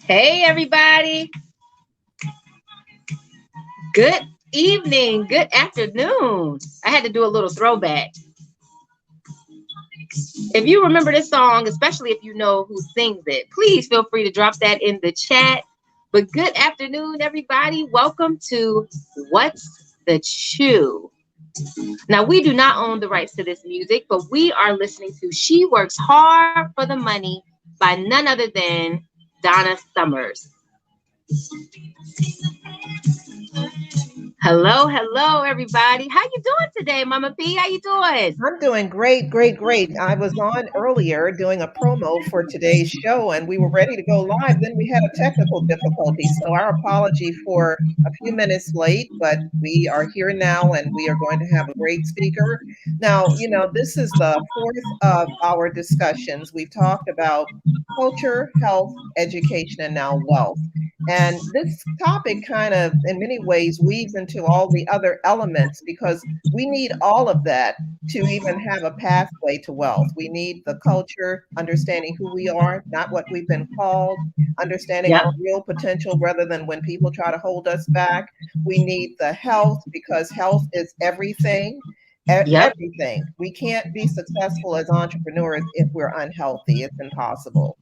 Hey, everybody. Good evening. Good afternoon. I had to do a little throwback. If you remember this song, especially if you know who sings it, please feel free to drop that in the chat. But good afternoon, everybody. Welcome to What's the Chew? Now, we do not own the rights to this music, but we are listening to She Works Hard for the Money by none other than Donna Summers. Hello, everybody. How you doing today, Mama P? How you doing? I'm doing great, great, great. I was on earlier doing a promo for today's show and we were ready to go live. Then we had a technical difficulty. So our apology for a few minutes late, but we are here now and we are going to have a great speaker. Now, this is the fourth of our discussions. We've talked about culture, health, education, and now wealth. And this topic kind of, in many ways, weaves into all the other elements because we need all of that to even have a pathway to wealth. We need the culture, understanding who we are, not what we've been called, understanding Yep. our real potential rather than when people try to hold us back. We need the health because health is everything. Yep. Everything. We can't be successful as entrepreneurs if we're unhealthy. It's impossible.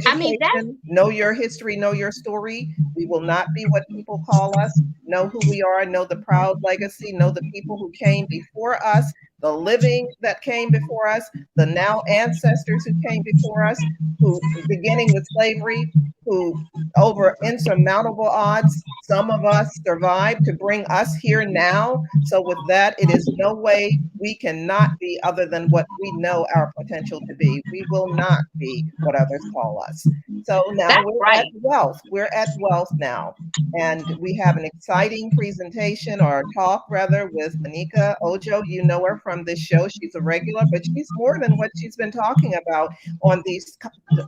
I mean, that's Education, know your history, know your story. We will not be what people call us. Know who we are, know the proud legacy, know the people who came before us, the living that came before us, the now ancestors who came before us, who beginning with slavery, who over insurmountable odds, some of us survived to bring us here now. So with that, it is no way we cannot be other than what we know our potential to be. We will not be what others call us. So now we're at right. wealth. We're at wealth now. And we have an exciting presentation or talk rather with Manika Ojo. You know her from this show. She's a regular, but she's more than what she's been talking about on these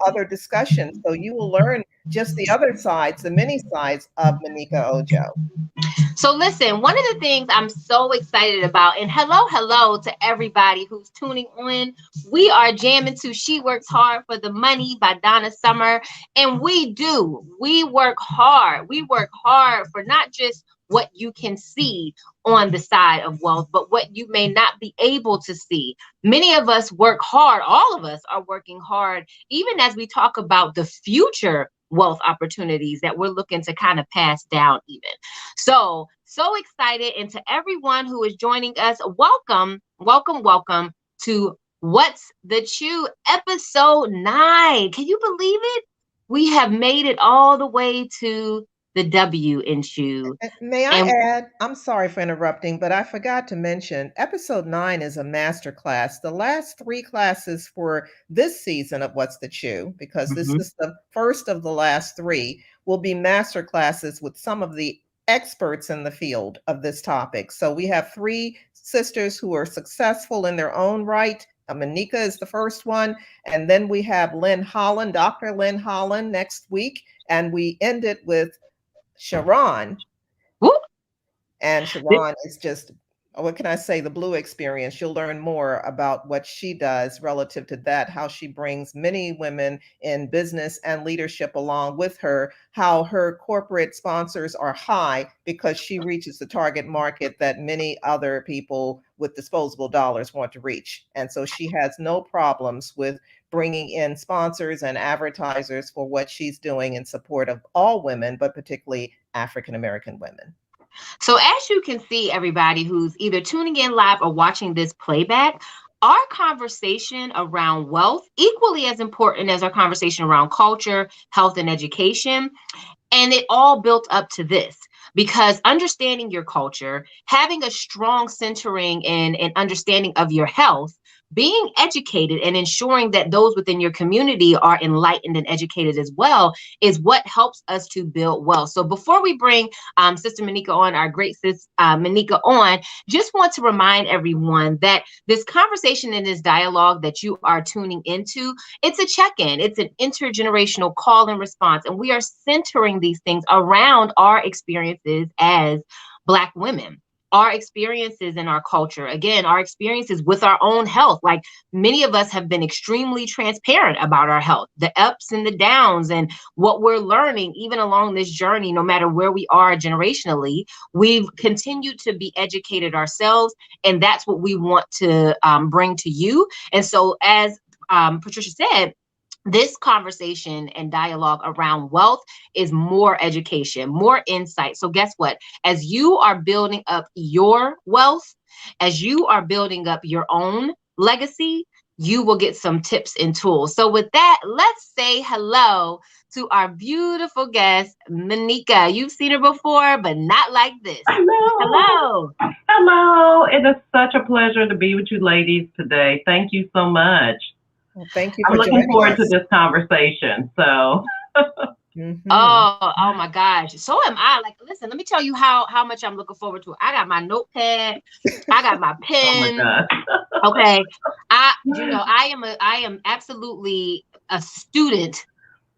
other discussions. So you will learn just the other sides, the many sides of Manika Ojo. So listen, one of the things I'm so excited about, and hello to everybody who's tuning in. We are jamming to She Works Hard for the Money by Donna Summer. And we do. We work hard. We work hard for not just what you can see on the side of wealth, but what you may not be able to see. Many of us work hard. All of us are working hard, even as we talk about the future wealth opportunities that we're looking to kind of pass down even. So excited. And to everyone who is joining us, welcome to What's the Chew episode 9. Can you believe it? We have made it all the way to the W in Chew. May I And add, I'm sorry for interrupting, but I forgot to mention episode 9 is a master class. The last 3 classes for this season of What's the Chew, because this Mhm. is the first of the last 3, will be master classes with some of the experts in the field of this topic. So we have 3 sisters who are successful in their own right. Manika is the first one. And then we have Lynn Holland, Dr. Lynn Holland next week. And we end it with Sharon, Whoop. and Sharon is just, what can I say, the Blue Experience. You'll learn more about what she does relative to that, how she brings many women in business and leadership along with her, how her corporate sponsors are high because she reaches the target market that many other people with disposable dollars want to reach. And so she has no problems with bringing in sponsors and advertisers for what she's doing in support of all women, but particularly African American women. So as you can see, everybody who's either tuning in live or watching this playback, our conversation around wealth, equally as important as our conversation around culture, health, and education. And it all built up to this because understanding your culture, having a strong centering and understanding of your health, being educated and ensuring that those within your community are enlightened and educated as well is what helps us to build wealth. So before we bring Sister Manika on, our great sis Manika on, just want to remind everyone that this conversation and this dialogue that you are tuning into, it's a check-in. It's an intergenerational call and response. And we are centering these things around our experiences as Black women. our experiences in our culture, again, our experiences with our own health. Like, many of us have been extremely transparent about our health, the ups and the downs, and what we're learning, even along this journey, no matter where we are generationally. We've continued to be educated ourselves, and that's what we want to bring to you. And so, as Patricia said, this conversation and dialogue around wealth is more education, more insight. So, guess what? As you are building up your wealth, as you are building up your own legacy, you will get some tips and tools. So, with that, let's say hello to our beautiful guest, Monica. You've seen her before, but not like this. Hello. Hello. Hello. It is such a pleasure to be with you ladies today. Thank you so much. Well, thank you I'm for looking joining forward to us. this conversation. So, Hmm. Oh my gosh. So am I. Like, listen, let me tell you how much I'm looking forward to it. I got my notepad, I got my oh my pen. God. Okay. I am absolutely a student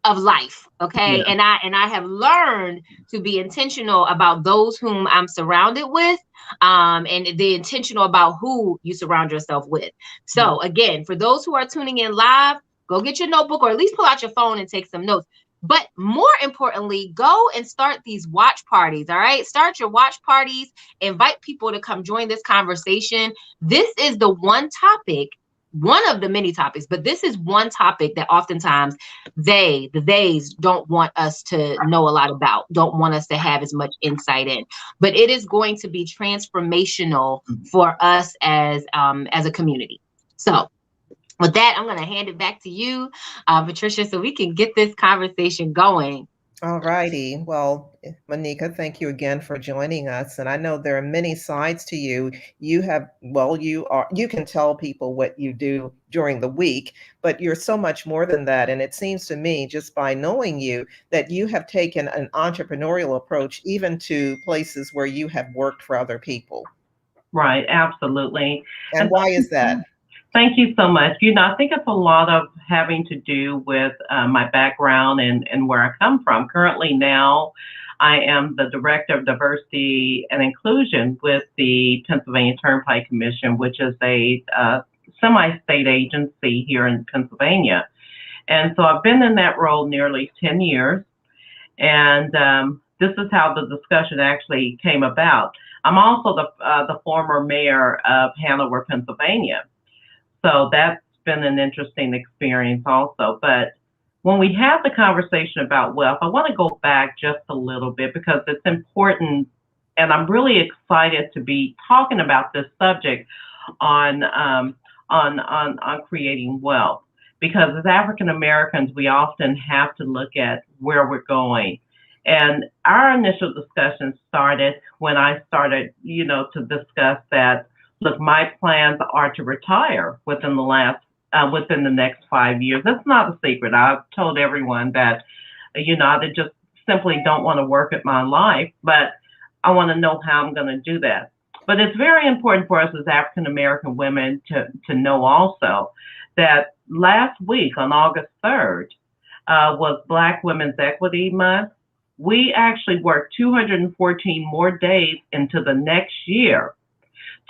of life. Okay. Yeah. And I have learned to be intentional about those whom I'm surrounded with. And the intentional about who you surround yourself with. So again, for those who are tuning in live, go get your notebook, or at least pull out your phone and take some notes. But more importantly, go and start these watch parties. All right. Start your watch parties, invite people to come join this conversation. This is the one topic, one of the many topics, but this is one topic that oftentimes the theys don't want us to know a lot about, don't want us to have as much insight in. But it is going to be transformational for us as a community. So with that, I'm going to hand it back to you, Patricia, so we can get this conversation going. All righty. Well, Monica, thank you again for joining us. And I know there are many sides to you. You can tell people what you do during the week, but you're so much more than that. And it seems to me, just by knowing you, that you have taken an entrepreneurial approach even to places where you have worked for other people. Right. Absolutely. And And why is that? thank you so much. I think it's a lot of having to do with my background and where I come from. Currently, now, I am the Director of Diversity and Inclusion with the Pennsylvania Turnpike Commission, which is a semi state agency here in Pennsylvania. And so I've been in that role nearly 10 years. And this is how the discussion actually came about. I'm also the former mayor of Hanover, Pennsylvania. So that's been an interesting experience also. But when we have the conversation about wealth, I want to go back just a little bit because it's important. And I'm really excited to be talking about this subject on creating wealth. Because as African Americans, we often have to look at where we're going. And our initial discussion started when I started, to discuss that, look, my plans are to retire within the next 5 years. That's not a secret. I've told everyone that, I just simply don't want to work at my life, but I want to know how I'm going to do that. But it's very important for us as African American women to know also that last week on August 3rd was Black Women's Equity Month. We actually worked 214 more days into the next year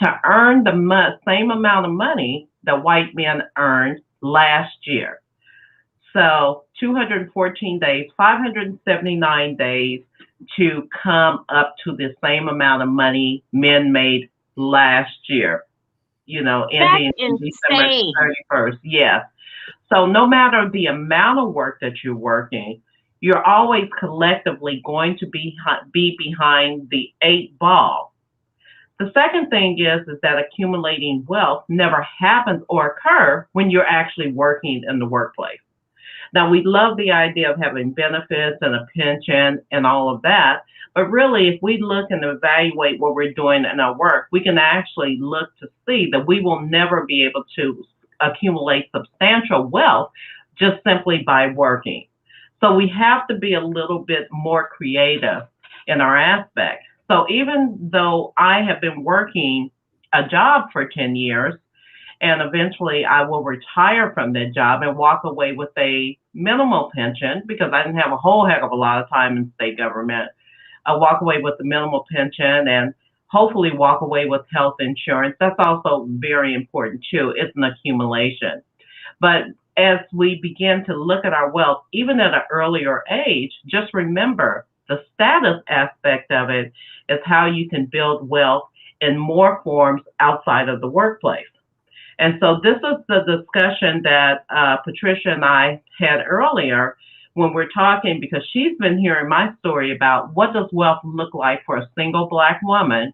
to earn the same amount of money that white men earned last year. So 214 days, 579 days to come up to the same amount of money men made last year, That's ending December insane. 31st. Yes. So no matter the amount of work that you're working, you're always collectively going to be behind the eight ball. The second thing is that accumulating wealth never happens or occur when you're actually working in the workplace. Now, we love the idea of having benefits and a pension and all of that. But really, if we look and evaluate what we're doing in our work, we can actually look to see that we will never be able to accumulate substantial wealth just simply by working. So we have to be a little bit more creative in our aspect. So even though I have been working a job for 10 years, and eventually I will retire from that job and walk away with a minimal pension because I didn't have a whole heck of a lot of time in state government. I walk away with a minimal pension and hopefully walk away with health insurance. That's also very important too. It's an accumulation. But as we begin to look at our wealth, even at an earlier age, just remember the status aspect of it is how you can build wealth in more forms outside of the workplace. And so this is the discussion that Patricia and I had earlier when we're talking, because she's been hearing my story about what does wealth look like for a single Black woman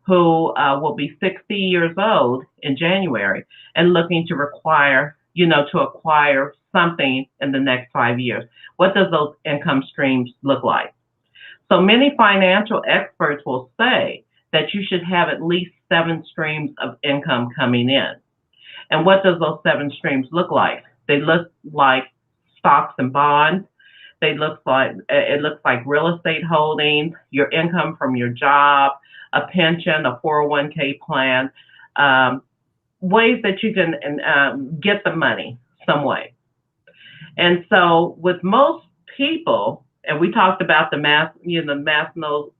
who will be 60 years old in January and looking to acquire something in the next 5 years. What does those income streams look like? So many financial experts will say that you should have at least 7 streams of income coming in. And what does those 7 streams look like? They look like stocks and bonds. It looks like real estate holdings, your income from your job, a pension, a 401k plan, ways that you can get the money some way. And so with most people, and we talked about the Maslow's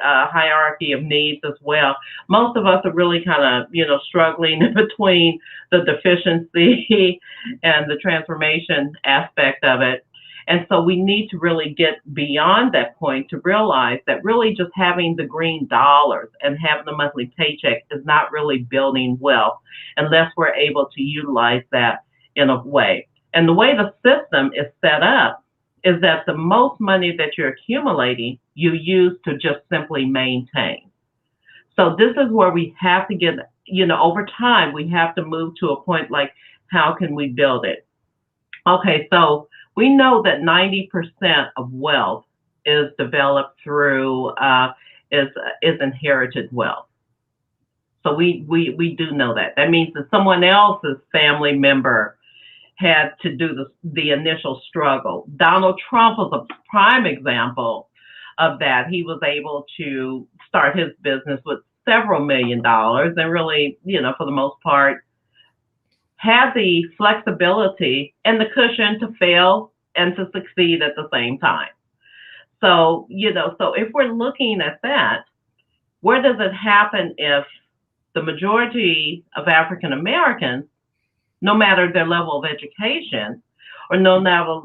hierarchy of needs as well. Most of us are really kind of, struggling between the deficiency and the transformation aspect of it. And so we need to really get beyond that point to realize that really just having the green dollars and having a monthly paycheck is not really building wealth unless we're able to utilize that in a way. And the way the system is set up is that the most money that you're accumulating, you use to just simply maintain. So this is where we have to get, over time, we have to move to a point like, how can we build it? Okay, so we know that 90% of wealth is developed through, is inherited wealth. So we do know that. That means that someone else's family member had to do the initial struggle. Donald Trump was a prime example of that. He was able to start his business with several $1 million and really, for the most part, had the flexibility and the cushion to fail and to succeed at the same time. So, so if we're looking at that, where does it happen if the majority of African Americans, no matter their level of education or no matter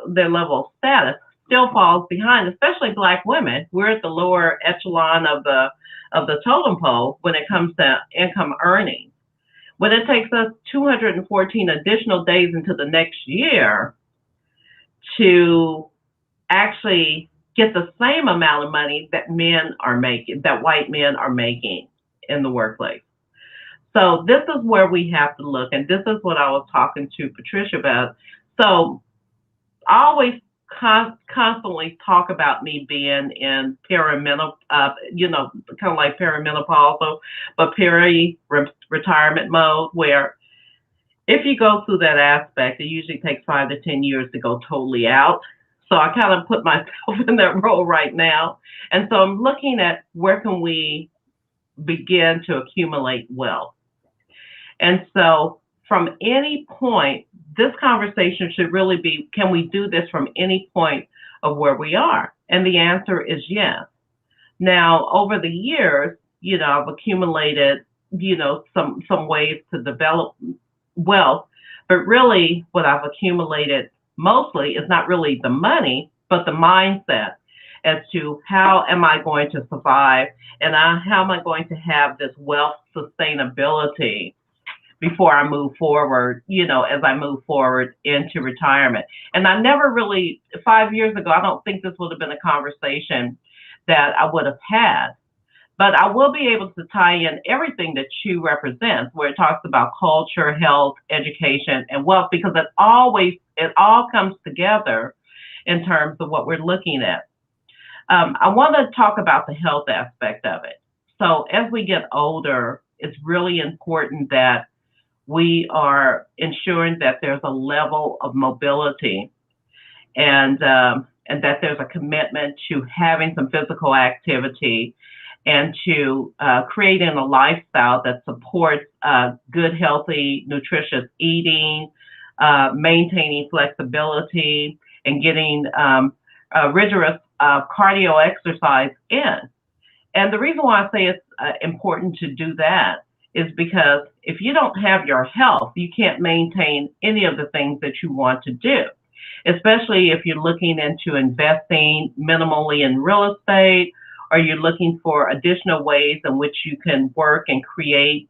their level of status, still falls behind, especially Black women? We're at the lower echelon of the totem pole when it comes to income earning. When it takes us 214 additional days into the next year to actually get the same amount of money that white men are making in the workplace. So this is where we have to look, and this is what I was talking to Patricia about. So I always constantly talk about me being in perimenopause, kind of like perimenopause, but peri-retirement mode, where if you go through that aspect, it usually takes 5 to 10 years to go totally out. So I kind of put myself in that role right now. And so I'm looking at where can we begin to accumulate wealth. And so from any point, this conversation should really be, can we do this from any point of where we are? And the answer is yes. Now, over the years, I've accumulated, some ways to develop wealth, but really what I've accumulated mostly is not really the money, but the mindset as to how am I going to survive and how am I going to have this wealth sustainability before I move forward, as I move forward into retirement. And I never really, 5 years ago, I don't think this would have been a conversation that I would have had. But I will be able to tie in everything that C.H.E.W represents, where it talks about culture, health, education, and wealth, because it all comes together in terms of what we're looking at. I want to talk about the health aspect of it. So as we get older, it's really important that we are ensuring that there's a level of mobility and that there's a commitment to having some physical activity and to creating a lifestyle that supports good, healthy, nutritious eating, maintaining flexibility, and getting rigorous cardio exercise in. And the reason why I say it's important to do that is because if you don't have your health, you can't maintain any of the things that you want to do, especially if you're looking into investing minimally in real estate, or you're looking for additional ways in which you can work and create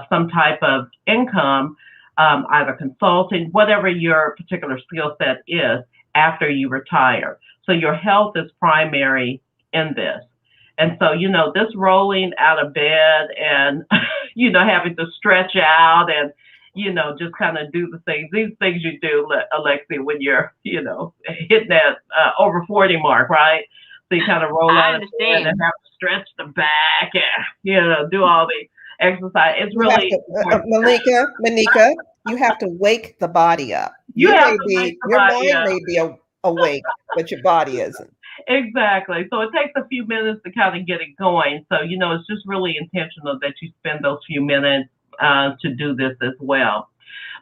some type of income, either consulting, whatever your particular skill set is after you retire. So your health is primary in this. And so, this rolling out of bed and, having to stretch out and, just kind of do these things you do, Alexia, when you're, hitting that over 40 mark, right? So you kind of roll I out of bed understand. and have to stretch the back and, do all the exercise. It's You have really to, important. Malika, you have to wake the body up. You have to make Your somebody mind up. may be awake, but your body isn't. Exactly. So it takes a few minutes to kind of get it going. So, it's just really intentional that you spend those few minutes to do this as well.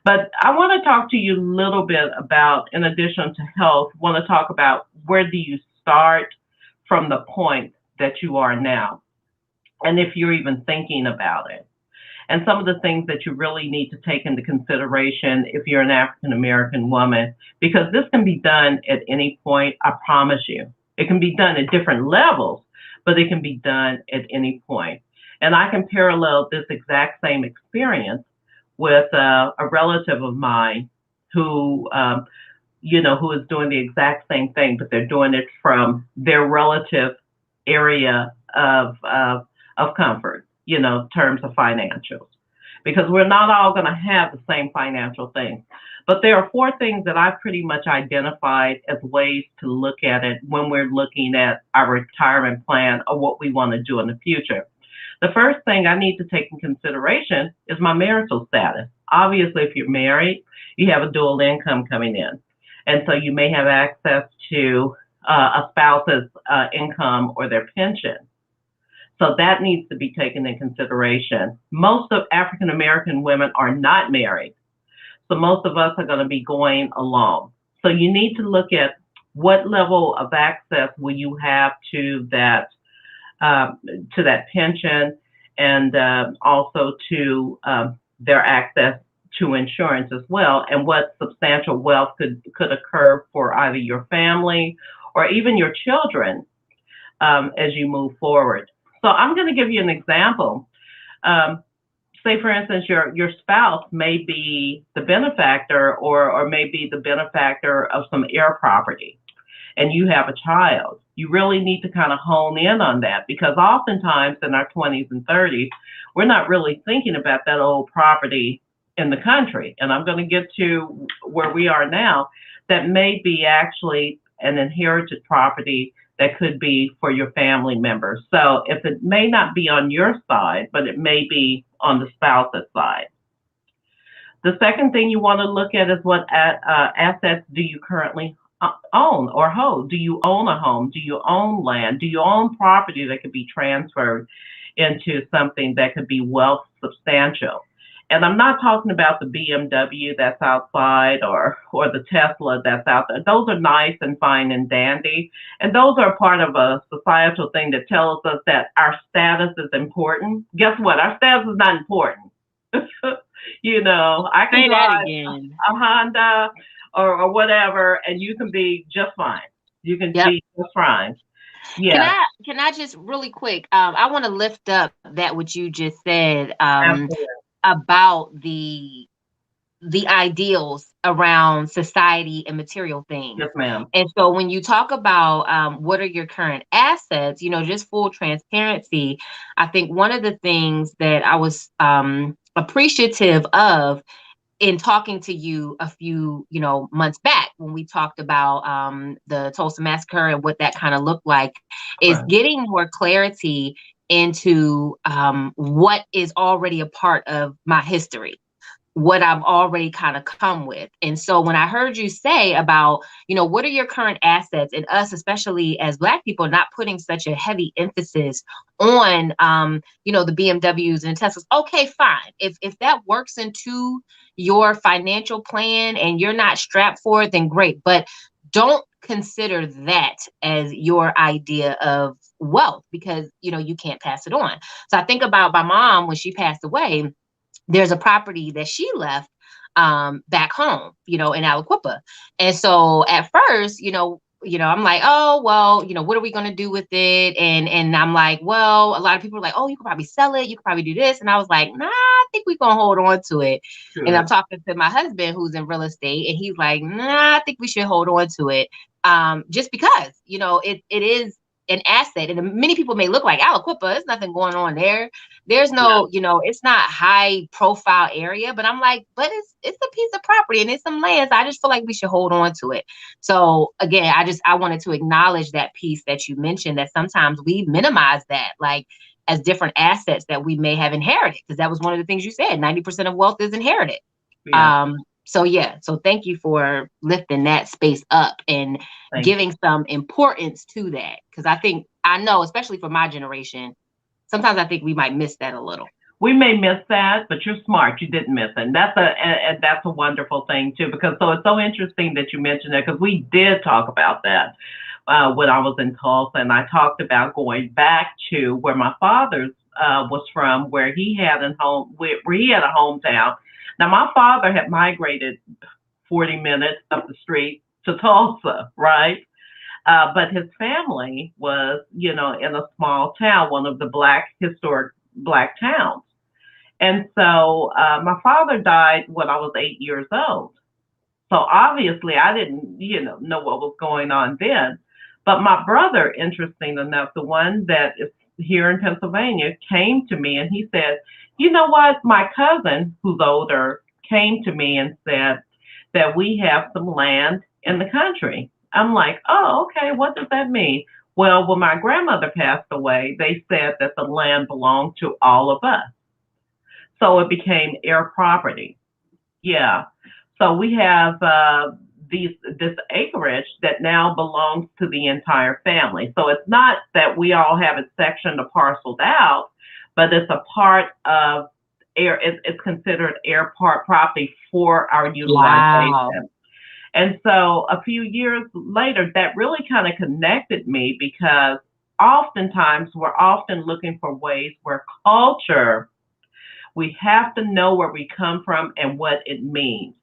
But I want to talk to you a little bit about, in addition to health, want to talk about where do you start from the point that you are now, and if you're even thinking about it. And some of the things that you really need to take into consideration if you're an African American woman, because this can be done at any point, I promise you. It can be done at different levels, but it can be done at any point. And I can parallel this exact same experience with a relative of mine who, who is doing the exact same thing, but they're doing it from their relative area of comfort, terms of financials, because we're not all going to have the same financial things. But there are 4 things that I've pretty much identified as ways to look at it when we're looking at our retirement plan or what we want to do in the future. The first thing I need to take in consideration is my marital status. Obviously, if you're married, you have a dual income coming in. And so you may have access to a spouse's income or their pension. So that needs to be taken in consideration. Most of African American women are not married. So most of us are going to be going alone. So you need to look at what level of access will you have to that pension, and also to their access to insurance as well, and what substantial wealth could occur for either your family or even your children as you move forward. So I'm going to give you an example. Say, for instance, your spouse may be the benefactor or may be the benefactor of some air property, and you have a child. You really need to kind of hone in on that, because oftentimes in our 20s and 30s, we're not really thinking about that old property in the country. And I'm going to get to where we are now. That may be actually an inherited property that could be for your family members. So if it may not be on your side, but it may be on the spouse's side. The second thing you want to look at is what assets do you currently own or hold? Do you own a home? Do you own land? Do you own property that could be transferred into something that could be wealth substantial? And I'm not talking about the BMW that's outside or the Tesla that's out there. Those are nice and fine and dandy. And those are part of a societal thing that tells us that our status is important. Guess what? Our status is not important. I can Say that drive again. a Honda or whatever, and you can be just fine. You can Yep. be just fine. Yeah, Can I just really quick? I want to lift up that what you just said absolutely. about the ideals around society and material things. Yes, ma'am. And so when you talk about what are your current assets, just full transparency, I think one of the things that I was appreciative of in talking to you a few, months back when we talked about the Tulsa Massacre and what that kind of looked like, is Right. getting more clarity into what is already a part of my history, what I've already kind of come with. And so when I heard you say about, what are your current assets, and us, especially as Black people, not putting such a heavy emphasis on, the BMWs and Teslas. Okay, fine. If that works into your financial plan and you're not strapped for it, then great. But don't consider that as your idea of wealth, because you can't pass it on. So I think about my mom when she passed away. There's a property that she left back home, in Aliquippa. And so at first, I'm like, oh well, what are we gonna do with it? And I'm like, well, a lot of people are like, oh, you could probably sell it, you could probably do this. And I was like, nah, I think we're gonna hold on to it. And I'm talking to my husband who's in real estate, and he's like, nah, I think we should hold on to it. Just because, it is an asset. And many people may look like Aliquippa, there's nothing going on there. There's no, it's not high profile area, but I'm like, but it's a piece of property and it's some land. So I just feel like we should hold on to it. So again, I wanted to acknowledge that piece that you mentioned, that sometimes we minimize that, like, as different assets that we may have inherited, because that was one of the things you said, 90% of wealth is inherited. Yeah. So thank you for lifting that space up and giving some importance to that, because I know, especially for my generation, sometimes I think we might miss that a little. We may miss that, but you're smart. You didn't miss it. And that's a wonderful thing too, because it's so interesting that you mentioned that, because we did talk about that when I was in Tulsa, and I talked about going back to where my father was from, where he had a hometown. Now my father had migrated 40 minutes up the street to Tulsa, right? But his family was, in a small town, one of the historic black towns. And so my father died when I was 8 years old. So obviously I didn't, know what was going on then. But my brother, interesting enough, the one that is here in Pennsylvania, came to me and he said, you know what? My cousin, who's older, came to me and said that we have some land in the country. I'm like, oh, okay, what does that mean? Well, when my grandmother passed away, they said that the land belonged to all of us. So it became heir property. Yeah. So we have this acreage that now belongs to the entire family. So it's not that we all have it sectioned or parceled out, but it's a part of it's considered heir part property for our utilization. Wow. And so a few years later, that really kind of connected me, because oftentimes we're often looking for ways where culture, we have to know where we come from and what it means.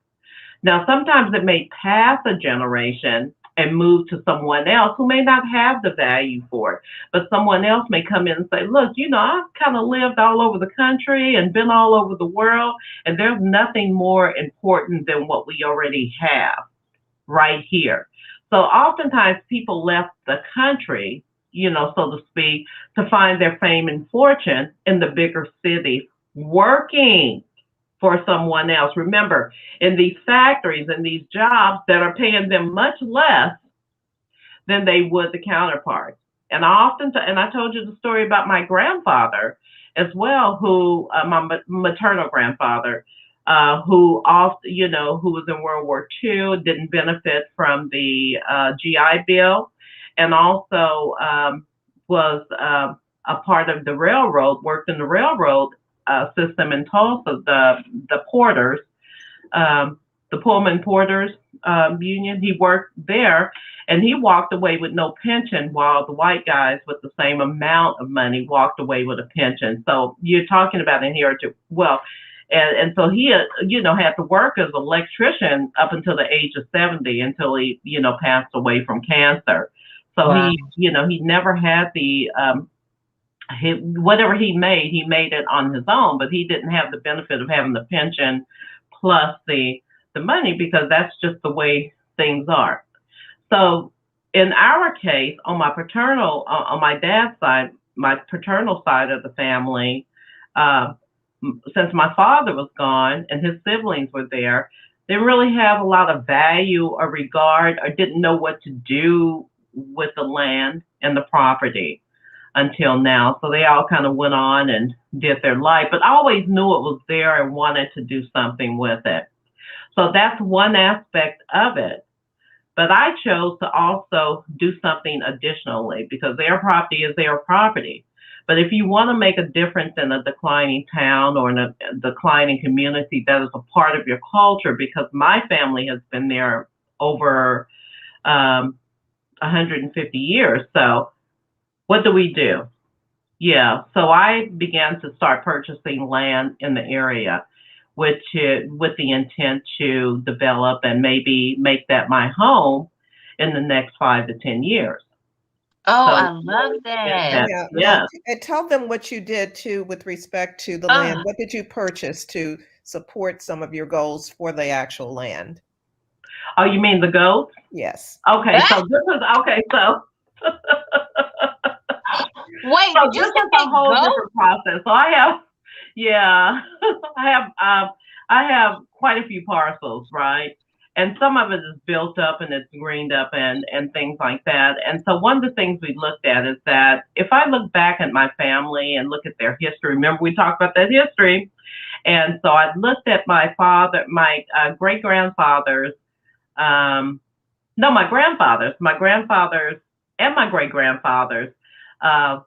Now, sometimes it may pass a generation and move to someone else who may not have the value for it, but someone else may come in and say, look, I've kind of lived all over the country and been all over the world, and there's nothing more important than what we already have right here. So oftentimes people left the country, so to speak, to find their fame and fortune in the bigger cities, working for someone else. Remember, in these factories and these jobs that are paying them much less than they would the counterparts. And I told you the story about my grandfather as well, who my maternal grandfather, who was in World War II, didn't benefit from the GI Bill, and also was a part of the railroad, worked in the railroad system in Tulsa, the porters, the Pullman Porters Union. He worked there, and he walked away with no pension, while the white guys with the same amount of money walked away with a pension. So you're talking about inherited wealth. And so he, had to work as an electrician up until the age of 70, until he, passed away from cancer. So wow. He never had the whatever he made it on his own, but he didn't have the benefit of having the pension plus the money, because that's just the way things are. So in our case, on my dad's side, my paternal side of the family, since my father was gone and his siblings were there, they didn't really have a lot of value or regard, or didn't know what to do with the land and the property until now. So they all kind of went on and did their life, but I always knew it was there and wanted to do something with it. So that's one aspect of it. But I chose to also do something additionally, because their property is their property. But if you want to make a difference in a declining town or in a declining community that is a part of your culture, because my family has been there over 150 years. So what do we do? Yeah, so I began to start purchasing land in the area, which with the intent to develop and maybe make that my home in the next 5 to 10 years. Oh, So I love that. that, Yeah. Now, yeah. and tell them what you did too with respect to the land. Oh, What did you purchase to support some of your goals for the actual land? Oh, you mean the goats? Yes. Okay, so this is okay. So wait, so did you this is a say whole go? different process. So I have, yeah, I have quite a few parcels, right? And some of it is built up and it's greened up and things like that. And so one of the things we looked at is that if I look back at my family and look at their history, remember we talked about that history. And so I looked at my great grandfathers, um, no, my grandfathers and my great grandfathers, uh,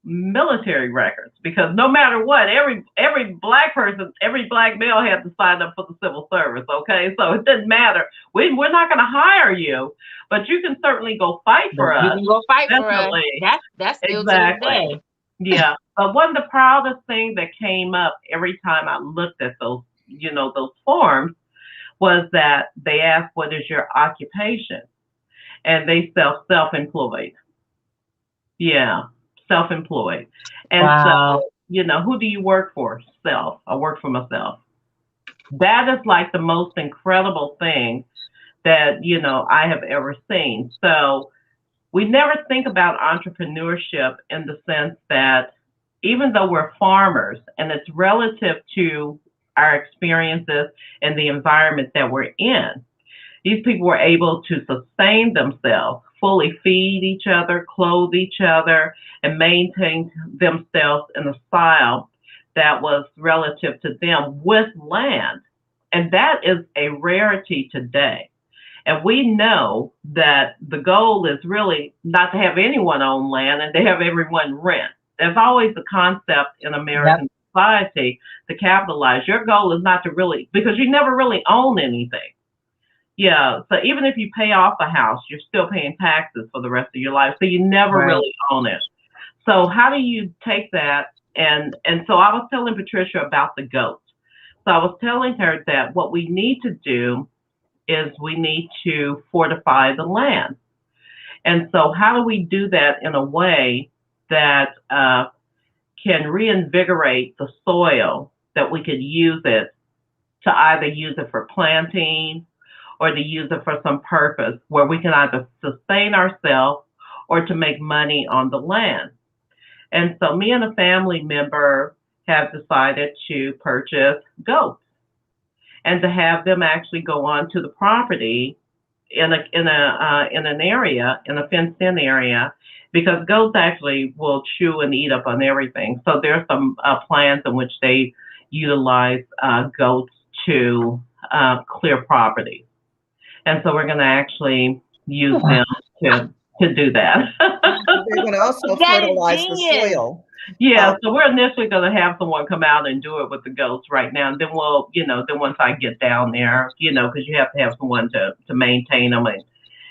military records, because no matter what, every black person, every black male had to sign up for the civil service. Okay, so it didn't matter. We're not going to hire you, but you can certainly go fight But for you us. can go fight for us. Definitely, That's still to this exactly. day. Yeah, but one of the proudest things that came up every time I looked at those, those forms, was that they asked, "What is your occupation?" And they self-employed. Yeah, self-employed. And Wow. so, who do you work for? Self. I work for myself. That is like the most incredible thing that, I have ever seen. So we never think about entrepreneurship in the sense that even though we're farmers and it's relative to our experiences and the environment that we're in, these people were able to sustain themselves, fully feed each other, clothe each other, and maintain themselves in a style that was relative to them with land. And that is a rarity today. And we know that the goal is really not to have anyone own land and to have everyone rent. There's always the concept in Yep. American society to capitalize. Your goal is not to really, because you never really own anything. Yeah, so even if you pay off a house, you're still paying taxes for the rest of your life. So you never Right. really own it. So how do you take that? And so I was telling Patricia about the goats. So I was telling her that what we need to do is we need to fortify the land. And so how do we do that in a way that can reinvigorate the soil, that we could use it to either use it for planting or to use it for some purpose where we can either sustain ourselves or to make money on the land. And so me and a family member have decided to purchase goats and to have them actually go onto the property in an area, in a fenced in area, because goats actually will chew and eat up on everything. So there are some plans in which they utilize goats to clear property. And so we're going to actually use them to do that. They're going to also That is fertilize the genius. soil. Yeah, Um, so we're initially going to have someone come out and do it with the goats right now, and then we'll, then once I get down there, because you have to have someone to maintain them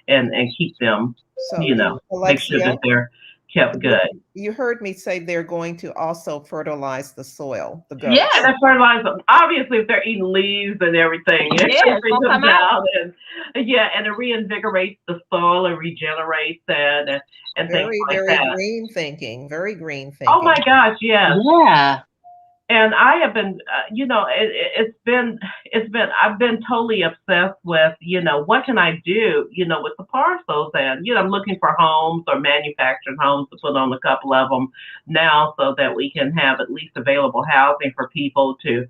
and keep them, so, make sure Alexia, that they're kept you, good. you heard me say they're going to also fertilize the soil, the Yeah. goats. And that fertilizer, obviously, if they're eating leaves and everything, Yeah, it's everything gonna comes come out. out, and yeah, and it reinvigorates the soil and regenerates it and things Very, like very that. green thinking. Very green Oh my thinking. gosh, yes. Yeah. And I have been, it's been, I've been totally obsessed with, what can I do, with the parcels, and I'm looking for homes or manufactured homes to put on a couple of them now, so that we can have at least available housing for people to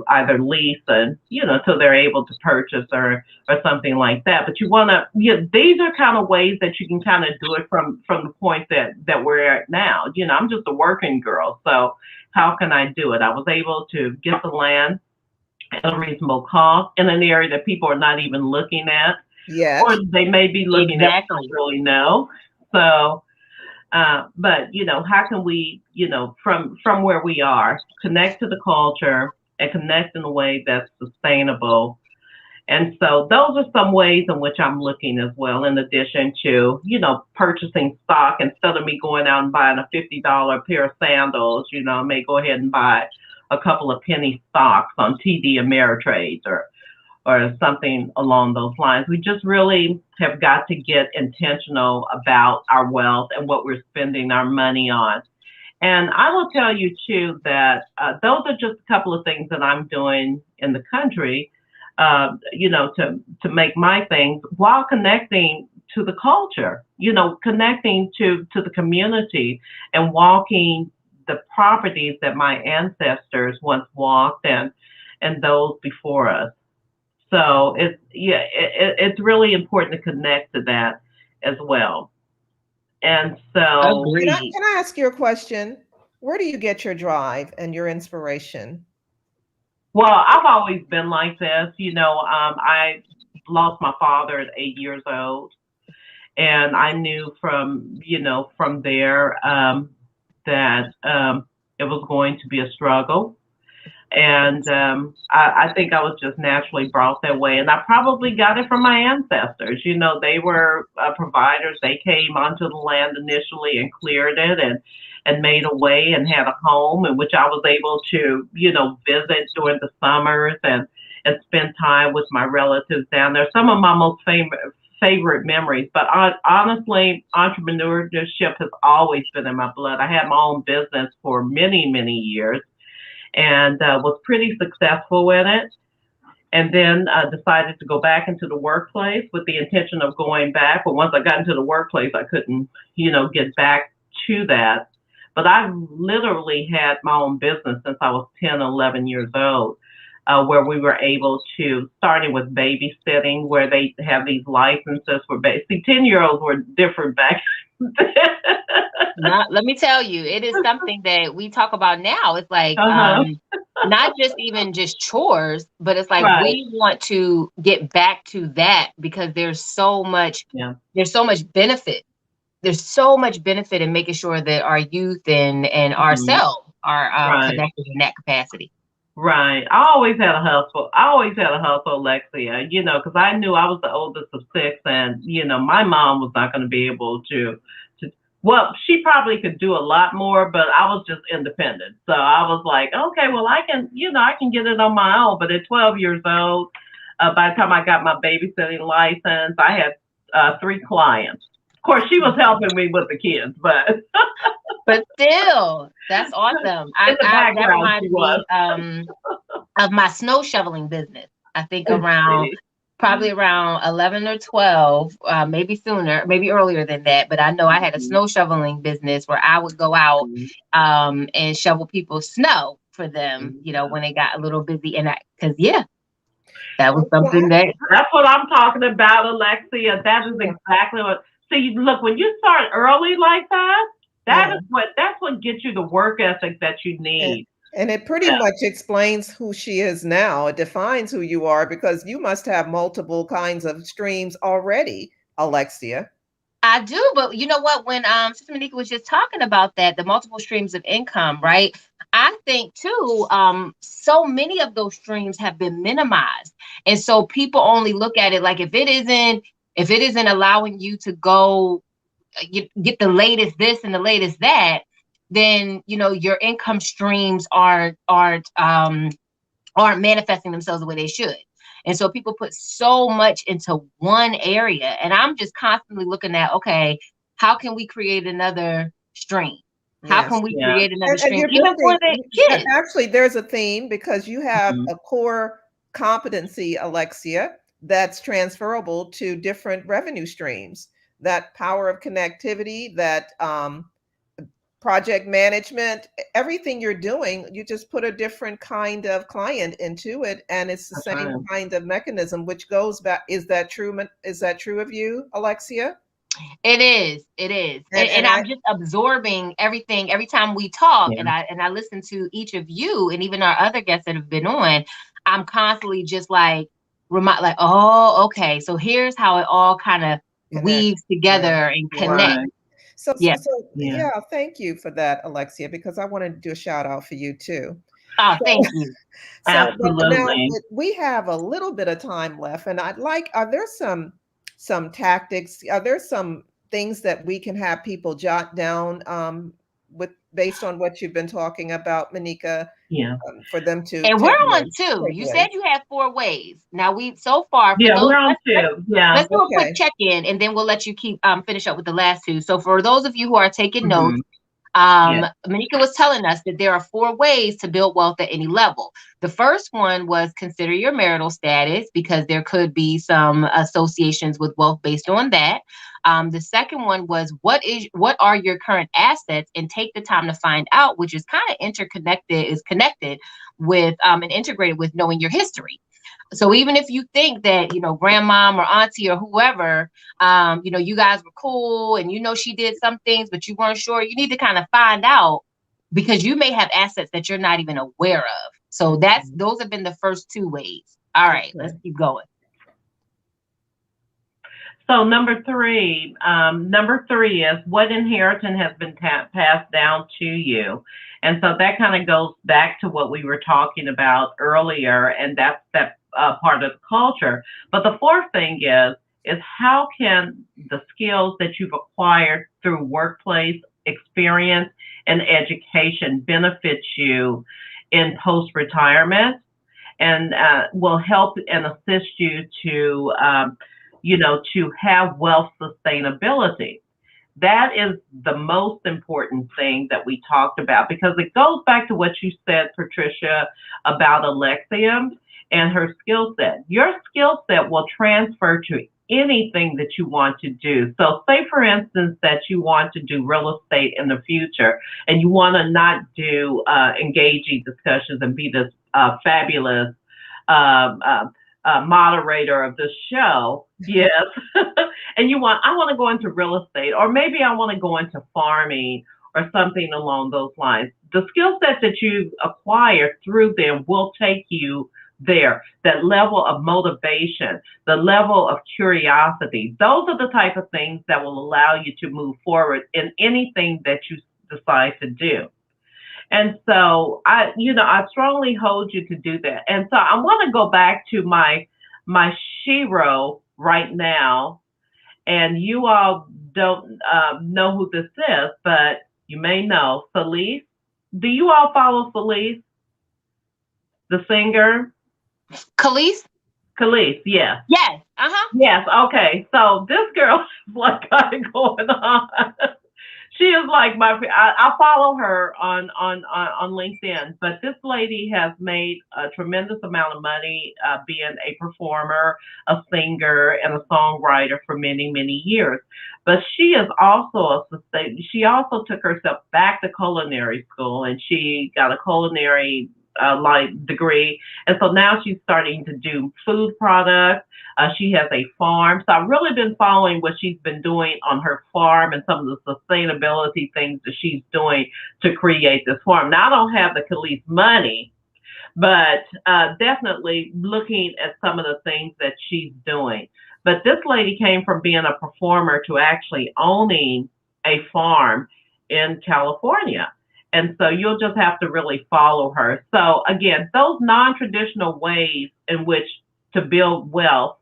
either lease and, till they're able to purchase or something like that. But you want to, these are kind of ways that you can kind of do it from the point that we're at now. I'm just a working girl, so how can I do it? I was able to get the land at a reasonable cost in an area that people are not even looking at, Yet. or they may be looking at, but Exactly. don't really know. So, but how can we, from where we are, connect to the culture and connect in a way that's sustainable And so those are some ways in which I'm looking as well, in addition to, purchasing stock. Instead of me going out and buying a $50 pair of sandals, I may go ahead and buy a couple of penny stocks on TD Ameritrade or something along those lines. We just really have got to get intentional about our wealth and what we're spending our money on. And I will tell you too that those are just a couple of things that I'm doing in the country, to make my things while connecting to the culture, connecting to the community and walking the properties that my ancestors once walked and those before us. So it's really important to connect to that as well. And so, Agreed. Can I ask you a question? Where do you get your drive and your inspiration? well, I've always been like this. I lost my father at 8 years old, and I knew from there that it was going to be a struggle. And I think I was just naturally brought that way. And I probably got it from my ancestors. They were providers. They came onto the land initially and cleared it and made a way and had a home in which I was able to, visit during the summers and spend time with my relatives down there. Some of my most favorite memories. But honestly, entrepreneurship has always been in my blood. I had my own business for many, many years and was pretty successful in it. And then decided to go back into the workplace with the intention of going back. But once I got into the workplace, I couldn't, get back to that. But I've literally had my own business since I was 10, 11 years old, where we were able to, starting with babysitting, where they have these licenses for baby. See, 10-year-olds were different back then. Let me tell you, it is something that we talk about now. It's like Uh-huh. not just even just chores, but it's like Right. we want to get back to that because Yeah. there's so much benefit. There's so much benefit in making sure that our youth and Mhm. ourselves are Right. connected in that capacity. Right. I always had a hustle. I always had a hustle, Alexia, because I knew I was the oldest of six and, my mom was not going to be able to, well, she probably could do a lot more, but I was just independent. So I was like, okay, well, I can get it on my own. But at 12 years old, by the time I got my babysitting license, I had three clients. Of course, she was helping me with the kids, but But still, that's awesome. in the That background, she reminds was. me of my snow shoveling business. I think around See. probably around 11 or 12, maybe sooner, maybe earlier than that. But I know I had a Mhm. snow shoveling business where I would go out Mhm. and shovel people's snow for them, Mhm. when they got a little busy. And because, yeah, that was Well, something that That's what I'm talking about, Alexia. That is yeah, exactly what. See, look, when you start early like that, yeah. that's what gets you the work ethic that you And, need. and it pretty Yeah. much explains who she is now. It defines who you are because you must have multiple kinds of streams already, Alexia. I do. But you know what? When Sister Monica was just talking about that, the multiple streams of income, right? I think too, so many of those streams have been minimized. And so people only look at it like if it isn't allowing you to go get the latest this and the latest that, then your income streams aren't manifesting themselves the way they should. And so people put so much into one area. And I'm just constantly looking at, okay, how can we create another stream? How Yes. can we Yeah. create another And stream, you're even for building, the kids? actually, there's a theme because you have Mhm. a core competency, Alexia, that's transferable to different revenue streams. That power of connectivity, that project management, everything you're doing, you just put a different kind of client into it, and it's the That's same right. kind of mechanism, which goes back. Is that true? Is that true of you, Alexia? It is. It is. And And I, I'm just absorbing everything every time we talk Yeah. and I listen to each of you and even our other guests that have been on. I'm constantly just like oh, okay. So here's how it all kind of connect. weaves Yeah, together and yeah. connects. Right. Yeah. So Yeah. yeah, thank you for that, Alexia, because I wanted to do a shout out for you too. Oh, So, thank you. but now Absolutely. we have a little bit of time left, and are there some tactics? Are there some things that we can have people jot down with based on what you've been talking about, Manika, Yeah. for them to And we're take on away? two. You said Takeaways. you had four ways. Now we so far for Yeah, those. we're on two. Yeah. Let's do a quick Okay. check in, and then we'll let you keep finish up with the last two. So for those of you who are taking notes, Hmm. Yeah. Manika was telling us that there are four ways to build wealth at any level. The first one was consider your marital status because there could be some associations with wealth based on that. The second one was what are your current assets and take the time to find out, which is kind of interconnected, is connected with and integrated with knowing your history. So even if you think that, grandmom or auntie or whoever, you guys were cool and she did some things, but you weren't sure, you need to kind of find out because you may have assets that you're not even aware of. So those have been the first two ways. All right, let's Okay. keep going. So number three is what inheritance has been passed down to you, and so that kind of goes back to what we were talking about earlier, and that's that part of the culture. But the fourth thing is how can the skills that you've acquired through workplace experience and education benefit you in post retirement? And will help and assist you to have wealth sustainability. That is the most important thing that we talked about because it goes back to what you said, Patricia, about Alexia and her skill set. Your skill set will transfer to anything that you want to do. So, say for instance that you want to do real estate in the future and you want to not do engaging discussions and be this fabulous um, uh, moderator of this show. Yes. And I want to go into real estate, or maybe I want to go into farming or something along those lines. The skill set that you acquire through them will take you there. That level of motivation, the level of curiosity, those are the type of things that will allow you to move forward in anything that you decide to do. And so I strongly hold you to do that. And so I want to go back to my shiro right now. And you all don't know who this is, but you may know Felice. Do you all follow Felice, the singer? Khalees? Khalees, yes. Yes. Uh-huh. Yes, okay. So this girl is like got it going on. She is like I follow her on LinkedIn, but this lady has made a tremendous amount of money being a performer, a singer, and a songwriter for many many years. But she also took herself back to culinary school, and she got a culinary like degree, and so now she's starting to do food products. She has a farm. So I've really been following what she's been doing on her farm and some of the sustainability things that she's doing to create this farm. Now, I don't have the Khalees money, but definitely looking at some of the things that she's doing. But this lady came from being a performer to actually owning a farm in California. And so you'll just have to really follow her. So again, those non-traditional ways in which to build wealth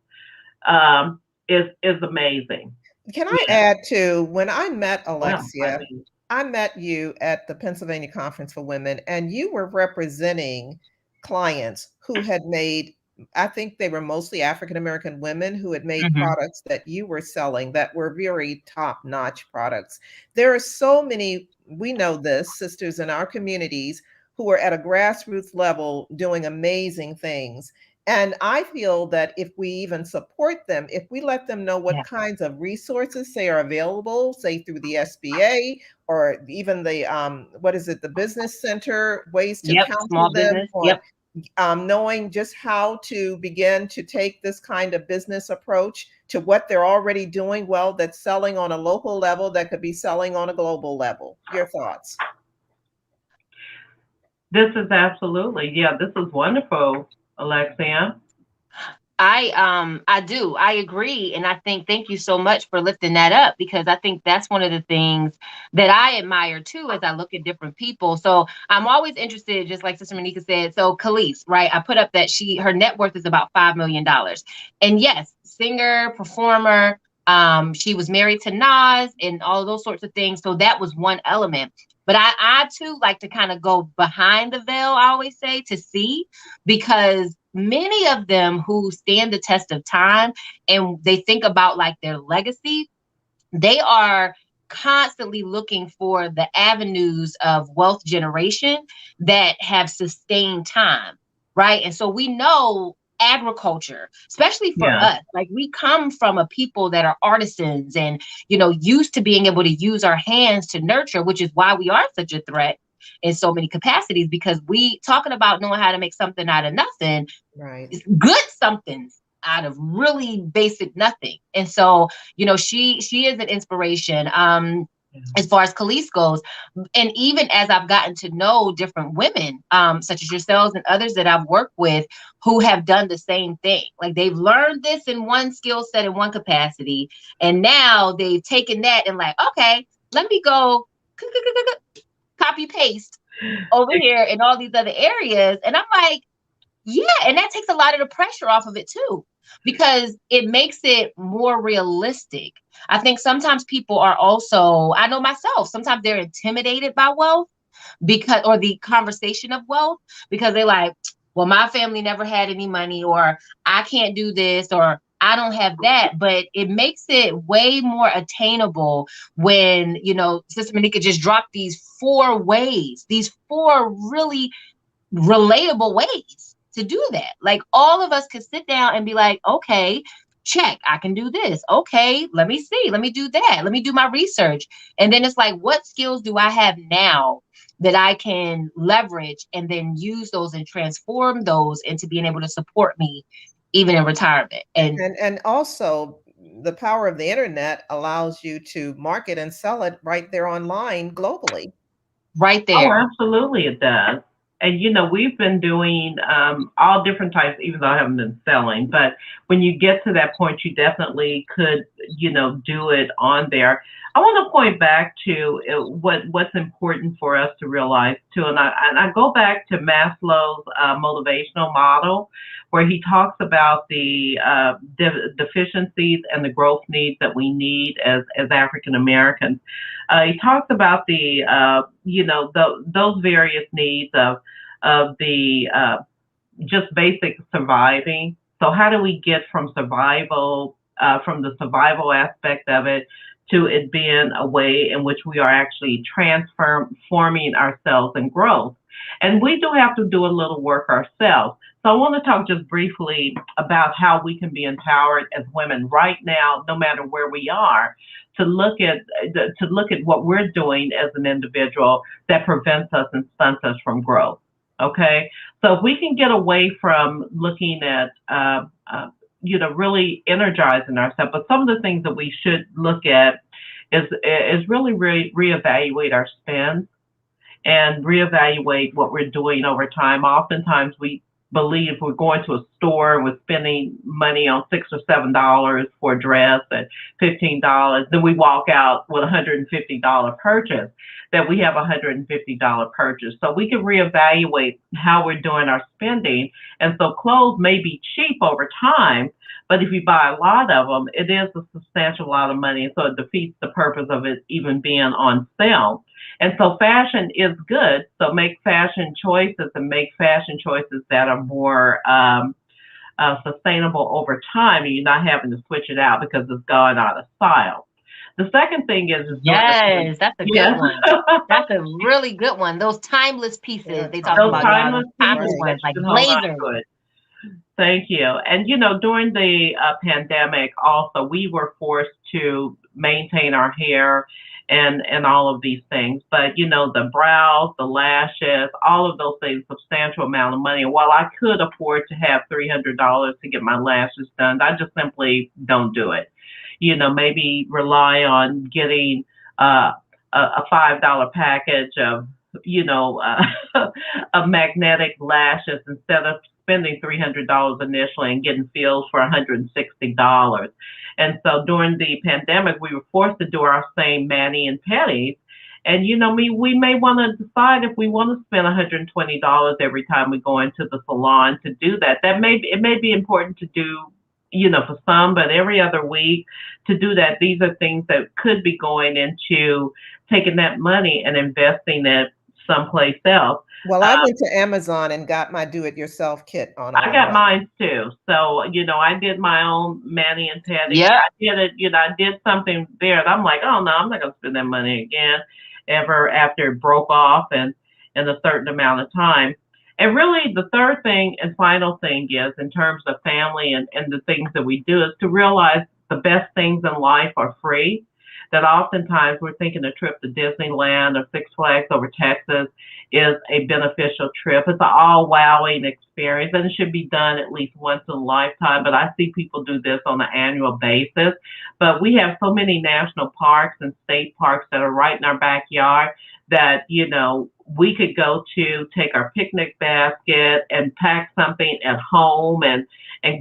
is amazing. Can I Yeah. add to when I met Well, I Alexia, mean, I met you at the Pennsylvania Conference for Women, and you were representing clients who had made, I think they were mostly African American women who had made Hmm. products that you were selling that were very top notch products. There are so many, we know this, sisters in our communities who are at a grassroots level doing amazing things. And I feel that if we even support them, if we let them know what Yeah. kinds of resources say are available, say through the SBA or even the what is it, the business center, ways to Yep. counsel Small them business. on Yep. knowing just how to begin to take this kind of business approach to what they're already doing well, that's selling on a local level, that could be selling on a global level. Your thoughts? this is absolutely, yeah, this is wonderful, Alexia. I do. I agree. And I think thank you so much for lifting that up, because I think that's one of the things that I admire too as I look at different people. So I'm always interested, just like Sister Monica said. So Khalees, right? I put up that her net worth is about $5 million. And yes, singer, performer, she was married to Nas and all those sorts of things. So that was one element. But I too like to kind of go behind the veil, I always say, to see, because many of them who stand the test of time and they think about like their legacy, they are constantly looking for the avenues of wealth generation that have sustained time, right? And so we know agriculture, especially for Yeah. us, like we come from a people that are artisans and, used to being able to use our hands to nurture, which is why we are such a threat in so many capacities, because we talking about knowing how to make something out of nothing, Right. good somethings out of really basic nothing. And so, she is an inspiration. As far as Khalees goes, and even as I've gotten to know different women, such as yourselves and others that I've worked with, who have done the same thing. Like they've learned this in one skill set in one capacity, and now they've taken that and like, okay, let me go copy paste over here in all these other areas. And I'm like, yeah, and that takes a lot of the pressure off of it too, because it makes it more realistic. I think sometimes people are also, I know myself, sometimes they're intimidated by wealth, because, or the conversation of wealth, because they're like, well, my family never had any money, or I can't do this, or I don't have that. But it makes it way more attainable when, Sister Monica just dropped these 4 ways, these 4 really relatable ways to do that. Like all of us could sit down and be like, okay, check, I can do this. Okay, let me see, let me do that, let me do my research. And then it's like, what skills do I have now that I can leverage and then use those and transform those into being able to support me even in retirement? And And also the power of the internet allows you to market and sell it right there online globally. right Oh, there. absolutely, it does. And we've been doing all different types, even though I haven't been selling. But when you get to that point, you definitely could, do it on there. I want to point back to what's important for us to realize too, and I go back to Maslow's motivational model, where he talks about the deficiencies and the growth needs that we need as African Americans. He talks about the those various needs of the just basic surviving. So how do we get from survival, from the survival aspect of it, to it being a way in which we are actually transforming ourselves and growth? And we do have to do a little work ourselves. So I want to talk just briefly about how we can be empowered as women right now, no matter where we are, to look at what we're doing as an individual that prevents us and stunts us from growth. Okay, so if we can get away from looking at really energizing ourselves, but some of the things that we should look at is really reevaluate our spend and reevaluate what we're doing over time. Oftentimes we believe we're going to a store and we're spending money on $6 or $7 for a dress at $15. Then we walk out with a $150 purchase, that we have a $150 purchase. So we can reevaluate how we're doing our spending. And so clothes may be cheap over time, but if you buy a lot of them, it is a substantial lot of money. And so it defeats the purpose of it even being on sale. And so fashion is good. So make fashion choices and make fashion choices that are more sustainable over time, and you're not having to switch it out because it's gone out of style. The second thing is Yes, that's a good yes, one. That's a really good one. Those timeless pieces Yeah, they talk those about, timeless. y'all. timeless Those timeless pieces Right. that ones, you like can hold on blazers. to it. Thank you. And during the pandemic, also we were forced to maintain our hair and all of these things. But the brows, the lashes, all of those things, substantial amount of money. And while I could afford to have $300 to get my lashes done, I just simply don't do it. Maybe rely on getting a $5 package of a magnetic lashes instead of spending $300 initially and getting fills for $160. And so during the pandemic, we were forced to do our same mani and pedis. And we may want to decide if we want to spend $120 every time we go into the salon to do that. It may be important to do, for some, but every other week to do that. These are things that could be going into taking that money and investing it someplace else. Well, I went to Amazon and got my do-it-yourself kit on I got order. mine too. So, I did my own mani and pedi. Yeah. I did it, I did something there and I'm like, oh no, I'm not gonna spend that money again ever after it broke off and in a certain amount of time. And really the third thing and final thing is in terms of family and the things that we do is to realize the best things in life are free. That oftentimes we're thinking a trip to Disneyland or Six Flags over Texas is a beneficial trip. It's an all wowing experience and it should be done at least once in a lifetime. But I see people do this on an annual basis. But we have so many national parks and state parks that are right in our backyard that, we could go to, take our picnic basket and pack something at home and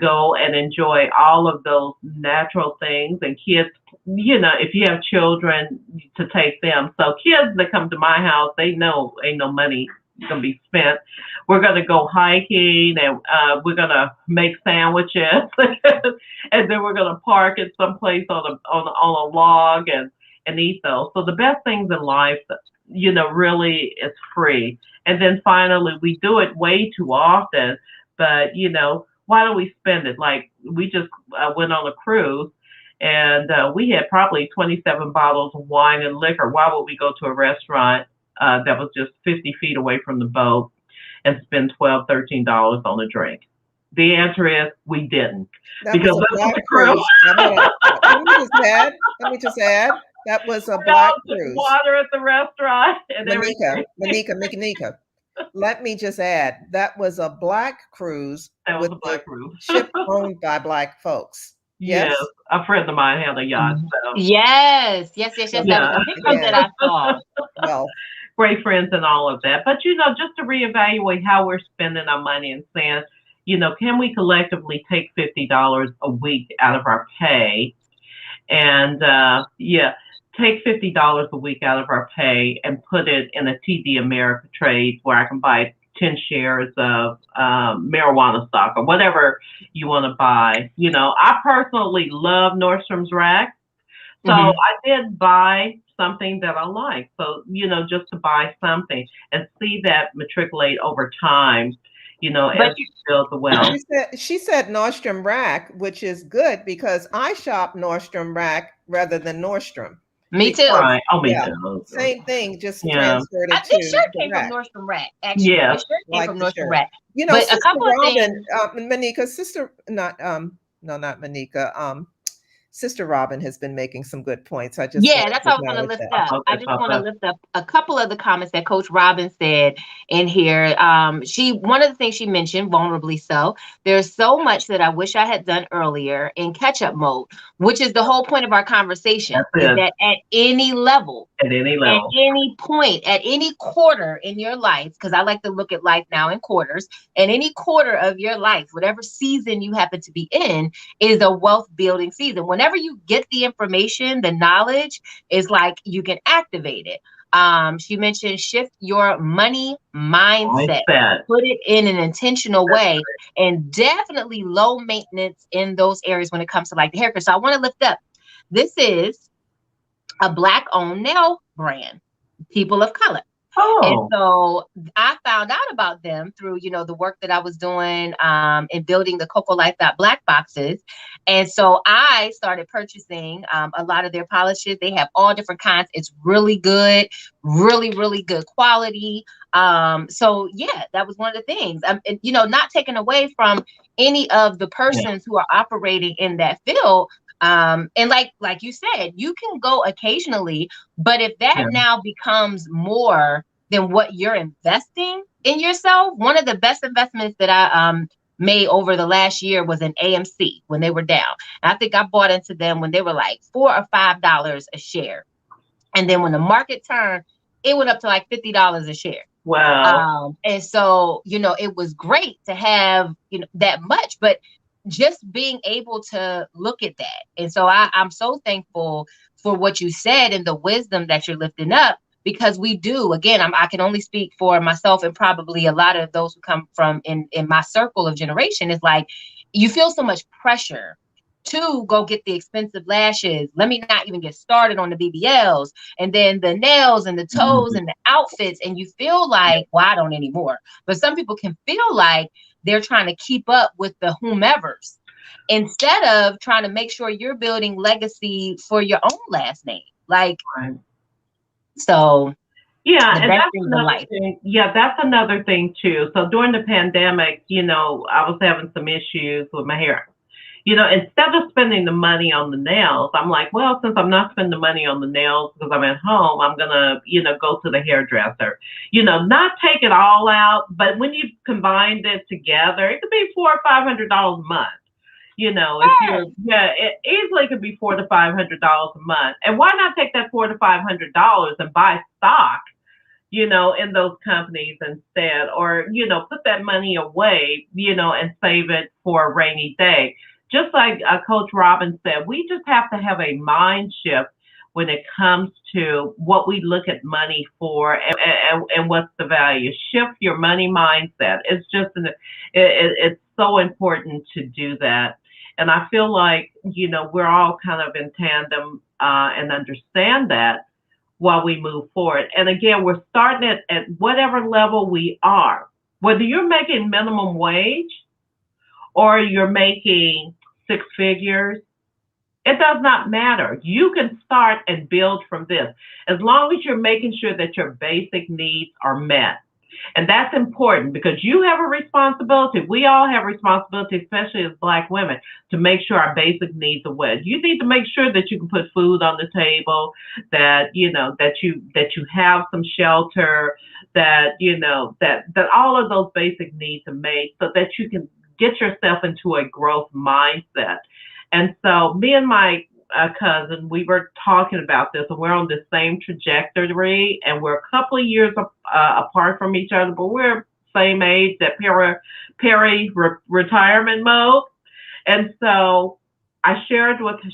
go and enjoy all of those natural things. And kids, if you have children, to take them. So kids that come to my house, they know ain't no money gonna be spent. We're gonna go hiking and we're gonna make sandwiches and then we're gonna park at some place on a log and eat those. So the best things in life, really is free. And then finally, we do it way too often, but why don't we spend it? Like we just went on a cruise and we had probably 27 bottles of wine and liquor. Why would we go to a restaurant that was just 50 feet away from the boat and spend $12, $13 on a drink? The answer is we didn't. That because was a that's black cruise. Let me just add, that was a black cruise. Water at the restaurant and everything. Manika. Let me just add, that was a black cruise. That was a black cruise. Ship owned by black folks. Yes, a friend of mine had a yacht. So. Yes. That was a picture that I saw. Well, great friends and all of that. But just to reevaluate how we're spending our money and saying, can we collectively take $50 a week out of our pay and take $50 a week out of our pay and put it in a TD America trade where I can buy 10 shares of marijuana stock or whatever you want to buy. I personally love Nordstrom's rack. So I did buy something that I like. So, just to buy something and see that matriculate over time, as you build the wealth. She said Nordstrom rack, which is good because I shop Nordstrom rack rather than Nordstrom. Me too. Right. Oh, me too. Same thing, just transferred it to this shirt came from Nordstrom Rack. Actually, yeah. This shirt came from Nordstrom Rack. But a couple of things. Manika, not Manika. Sister Robin has been making some good points. That's what I want to lift up. Okay, I just want to lift up a couple of the comments that Coach Robin said in here. One of the things she mentioned, vulnerably so, there's so much that I wish I had done earlier in catch-up mode, which is the whole point of our conversation. Is that at any level, at any point, at any quarter in your life, because I like to look at life now in quarters, at any quarter of your life, whatever season you happen to be in, is a wealth building season. Whenever you get the information, the knowledge is like you can activate it. She mentioned shift your money mindset, put it in an intentional way, and definitely low maintenance in those areas when it comes to like the haircut. So I want to lift up. This is a Black owned nail brand, People of Color. And so I found out about them through, the work that I was doing in building the Cocoa Life Black boxes. And so I started purchasing a lot of their polishes. They have all different kinds. It's really good, really, really good quality. So yeah, that was one of the things, not taken away from any of the persons who are operating in that field. And like you said, you can go occasionally, but if that now becomes more than what you're investing in yourself, one of the best investments that I made over the last year was in AMC when they were down. And I think I bought into them when they were like $4 or $5 a share. And then when the market turned, it went up to like $50 a share. Well, And so, it was great to have, that much, but just being able to look at that. And so I'm so thankful for what you said and the wisdom that you're lifting up, because we do, again, I can only speak for myself and probably a lot of those who come from in my circle of generation. Is like, you feel so much pressure to go get the expensive lashes. Let me not even get started on the BBLs and then the nails and the toes mhm. and the outfits. And you feel like, well, I don't anymore. But some people can feel like they're trying to keep up with the whomevers instead of trying to make sure you're building legacy for your own last name. Like, Right. so Yeah, the and best that's things in another life. thing. Yeah, that's another thing too. So during the pandemic, I was having some issues with my hair. Instead of spending the money on the nails, I'm like, well, since I'm not spending the money on the nails because I'm at home, I'm gonna, go to the hairdresser. Not take it all out, but when you combined it together, it could be $400 or $500 a month. If you're, Yes. yeah, it easily could be $400 to $500 a month. And why not take that $400 to $500 and buy stock, in those companies instead, or, put that money away, and save it for a rainy day. Just like Coach Robin said, we just have to have a mind shift when it comes to what we look at money for, and what's the value. Shift your money mindset. It's so important to do that. And I feel like, we're all kind of in tandem, and understand that while we move forward. And again, we're starting at whatever level we are, whether you're making minimum wage or you're making six figures, it does not matter. You can start and build from this as long as you're making sure that your basic needs are met. And that's important because you have a responsibility. We all have responsibility, especially as Black women, to make sure our basic needs are met. You need to make sure that you can put food on the table, that you have some shelter, that that all of those basic needs are made so that you can get yourself into a growth mindset. And so, me and my cousin, we were talking about this, and we're on the same trajectory, and we're a couple of years apart from each other, but we're same age, that retirement mode. And so,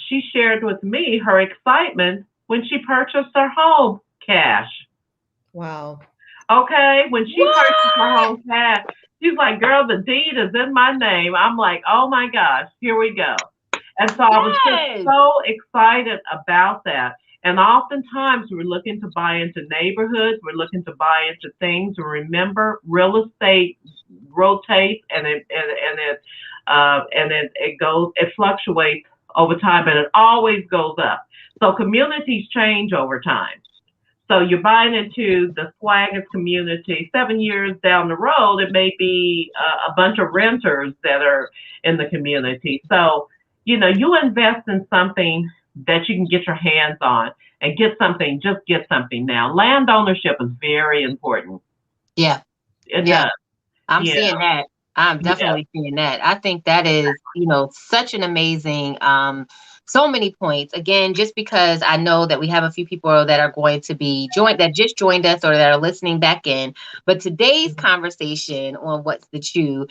she shared with me her excitement when she purchased her home cash. Wow. Okay, when she purchased her What? home cash, she's like, "Girl, the deed is in my name." I'm like, "Oh my gosh, here we go." And so I was just Yes. so excited about that. And oftentimes we're looking to buy into neighborhoods, we're looking to buy into things. And remember, real estate rotates, it fluctuates over time, and it always goes up. So communities change over time. So you're buying into the Swaggers community. 7 years down the road, it may be a bunch of renters that are in the community. So, you invest in something that you can get your hands on and just get something now. Land ownership is very important. Yeah. It Yeah. does. I'm Yeah. seeing that. I'm Yeah. definitely seeing that. I think that is, such an amazing, so many points. Again, just because I know that we have a few people that are going to be that just joined us or that are listening back in. But today's conversation on What's the Chew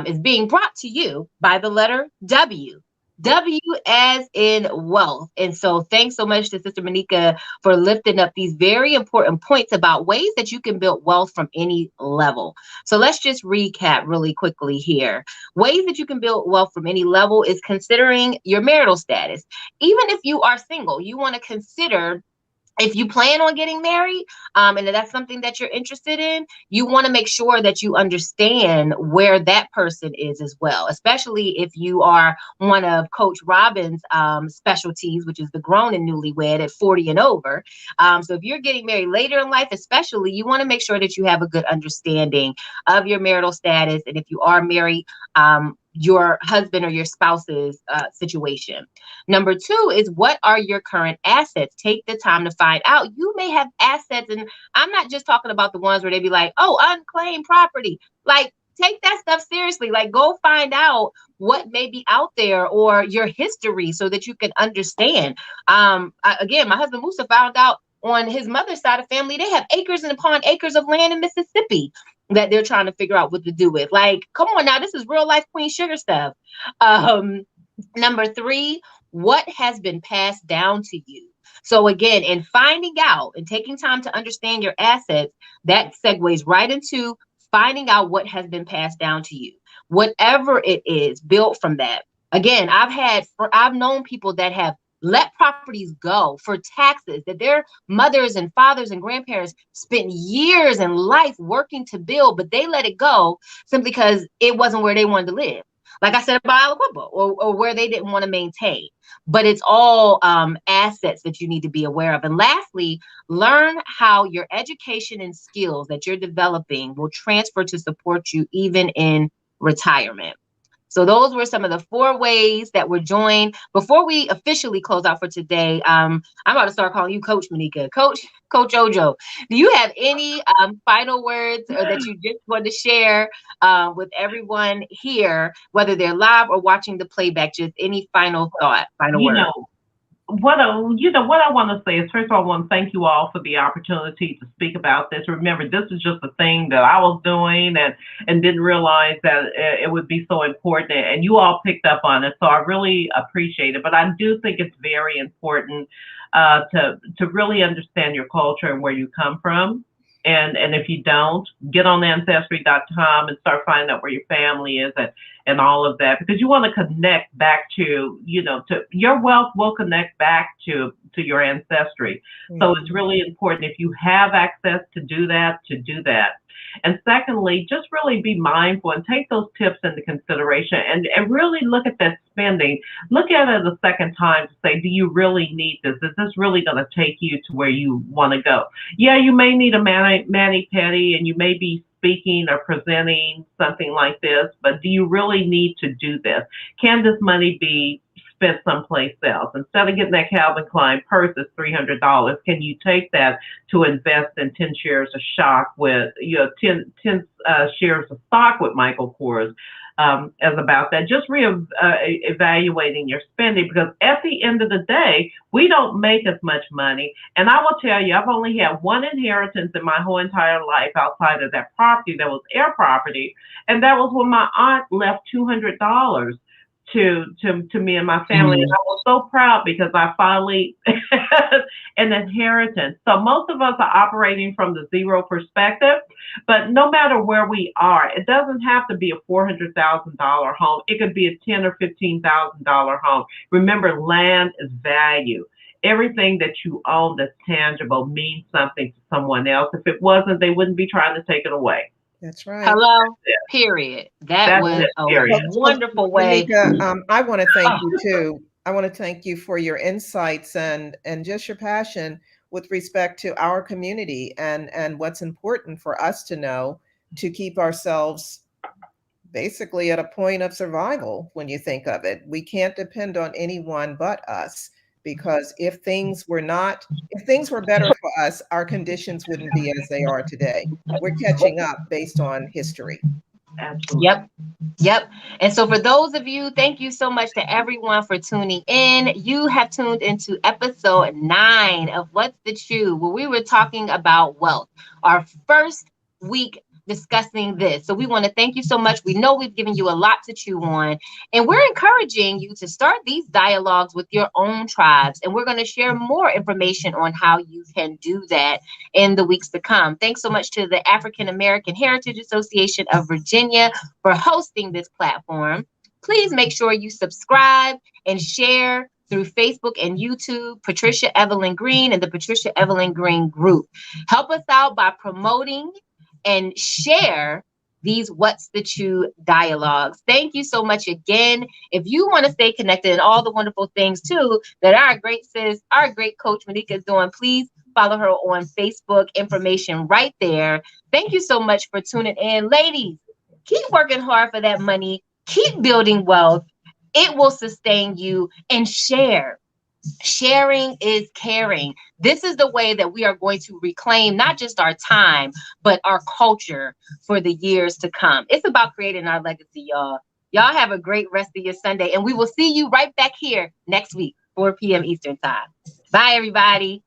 is being brought to you by the letter W. W as in wealth. And so thanks so much to Sister Monica for lifting up these very important points about ways that you can build wealth from any level. So let's just recap really quickly here. Ways that you can build wealth from any level is considering your marital status. Even if you are single, you want to consider, if you plan on getting married, and that's something that you're interested in, you want to make sure that you understand where that person is as well, especially if you are one of Coach Robin's specialties, which is the grown and newlywed at 40 and over. So if you're getting married later in life, especially, you want to make sure that you have a good understanding of your marital status. And if you are married, your husband or your spouse's situation. Number two is, what are your current assets? Take the time to find out. You may have assets, and I'm not just talking about the ones where they be like, oh, unclaimed property. Like, take that stuff seriously. Like, go find out what may be out there or your history so that you can understand. Again, my husband Musa found out on his mother's side of family, they have acres and upon acres of land in Mississippi that they're trying to figure out what to do with. Like, come on now, this is real life Queen Sugar stuff. Number 3, what has been passed down to you? So again, in finding out and taking time to understand your assets, that segues right into finding out what has been passed down to you. Whatever it is, build from that. Again, I've known people that have let properties go for taxes that their mothers and fathers and grandparents spent years in life working to build, but they let it go simply because it wasn't where they wanted to live. Like I said about Aliquippa, or where they didn't want to maintain. But it's all assets that you need to be aware of. And lastly, learn how your education and skills that you're developing will transfer to support you even in retirement. So those were some of the 4 ways that we're joined. Before we officially close out for today, I'm about to start calling you Coach Monica. Coach Ojo, do you have any final words or that you just want to share with everyone here, whether they're live or watching the playback? Just any final thought, final word? What I want to say is, first of all, I want to thank you all for the opportunity to speak about this. Remember, this is just a thing that I was doing and didn't realize that it would be so important, and you all picked up on it. So I really appreciate it. But I do think it's very important to really understand your culture and where you come from. And if you don't, get on Ancestry.com and start finding out where your family is and all of that, because you want to connect back to your wealth will connect back to your ancestry. Mm-hmm. So it's really important, if you have access to do that. And secondly, just really be mindful and take those tips into consideration and really look at that spending. Look at it a second time to say, do you really need this? Is this really going to take you to where you want to go? Yeah, you may need a mani-pedi and you may be speaking or presenting something like this, but do you really need to do this? Can this money be spent someplace else? Instead of getting that Calvin Klein purse that's $300, can you take that to invest in 10 shares of stock with 10 shares of stock with Michael Kors? As about that, just evaluating your spending, because at the end of the day, we don't make as much money. And I will tell you, I've only had one inheritance in my whole entire life outside of that property that was heir property, and that was when my aunt left $200 to me and my family. Mm-hmm. And I was so proud because I finally an inheritance. So most of us are operating from the zero perspective, but no matter where we are, it doesn't have to be a $400,000 home. It could be a $10,000 or $15,000 home. Remember, land is value. Everything that you own that's tangible means something to someone else. If it wasn't, they wouldn't be trying to take it away. That's right. Hello, period. That's was a wonderful way. Monica, I want to thank you too. I want to thank you for your insights and just your passion with respect to our community and what's important for us to know to keep ourselves basically at a point of survival. When you think of it, we can't depend on anyone but us, because if things were better for us, our conditions wouldn't be as they are today. We're catching up based on history. Absolutely. Yep. And so for those of you, thank you so much to everyone for tuning in. You have tuned into episode 9 of What's the Chew, where we were talking about wealth, our first week discussing this. So we want to thank you so much. We know we've given you a lot to chew on, and we're encouraging you to start these dialogues with your own tribes. And we're going to share more information on how you can do that in the weeks to come. Thanks so much to the African American Heritage Association of Virginia for hosting this platform. Please make sure you subscribe and share through Facebook and YouTube, Patricia Evelyn Green and the Patricia Evelyn Green Group. Help us out by promoting and share these What's the Chew dialogues. Thank you so much again. If you want to stay connected and all the wonderful things too that our great sis, our great coach Monica is doing, please follow her on Facebook. Information right there. Thank you so much for tuning in. Ladies, keep working hard for that money. Keep building wealth. It will sustain you, and share. Sharing is caring. This is the way that we are going to reclaim not just our time, but our culture for the years to come. It's about creating our legacy, y'all. Y'all have a great rest of your Sunday, and we will see you right back here next week, 4 p.m. Eastern Time. Bye, everybody.